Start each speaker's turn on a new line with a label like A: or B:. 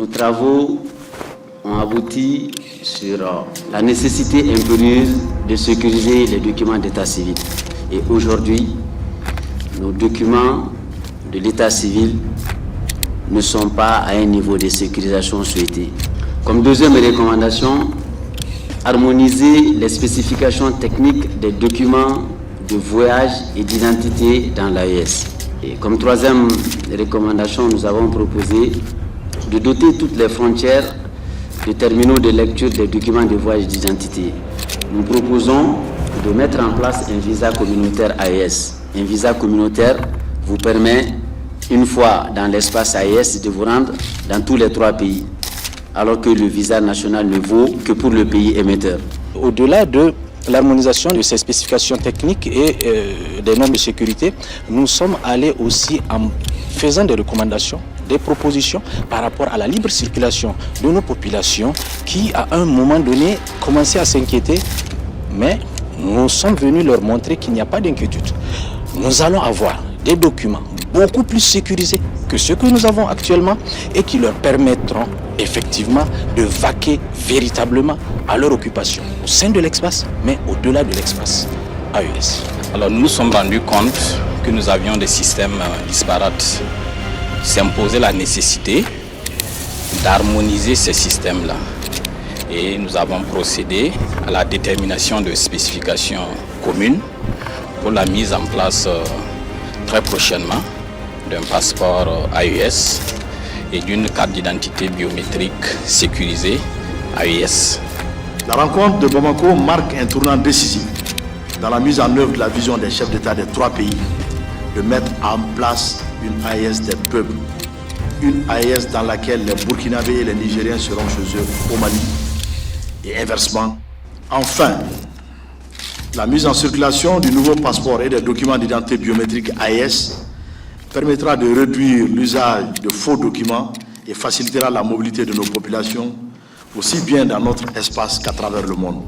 A: nos travaux ont abouti sur la nécessité impérieuse de sécuriser les documents d'état civil. Et aujourd'hui, nos documents de l'état civil ne sont pas à un niveau de sécurisation souhaité. Comme deuxième recommandation, harmoniser les spécifications techniques des documents de voyage et d'identité dans l'AES. Et comme troisième recommandation, nous avons proposé de doter toutes les frontières de terminaux de lecture des documents de voyage et d'identité. Nous proposons de mettre en place un visa communautaire AES. Un visa communautaire vous permet, une fois dans l'espace AES, de vous rendre dans tous les 3 pays, alors que le visa national ne vaut que pour le pays émetteur.
B: Au-delà de l'harmonisation de ces spécifications techniques et des normes de sécurité, nous sommes allés aussi en faisant des recommandations, des propositions par rapport à la libre circulation de nos populations qui, à un moment donné, commençaient à s'inquiéter, mais nous sommes venus leur montrer qu'il n'y a pas d'inquiétude. Nous allons avoir des documents beaucoup plus sécurisés que ceux que nous avons actuellement et qui leur permettront effectivement de vaquer véritablement à leur occupation au sein de l'espace, mais au-delà de l'espace AES.
C: Alors nous nous sommes rendus compte que nous avions des systèmes disparates. S'imposait la nécessité d'harmoniser ces systèmes-là. Et nous avons procédé à la détermination de spécifications communes pour la mise en place très prochainement d'un passeport AES et d'une carte d'identité biométrique sécurisée AES.
D: La rencontre de Bamako marque un tournant décisif dans la mise en œuvre de la vision des chefs d'État des 3 pays de mettre en place une AES des peuples, une AES dans laquelle les Burkinabés et les Nigériens seront chez eux au Mali et inversement. Enfin, la mise en circulation du nouveau passeport et des documents d'identité biométrique AES permettra de réduire l'usage de faux documents et facilitera la mobilité de nos populations, aussi bien dans notre espace qu'à travers le monde.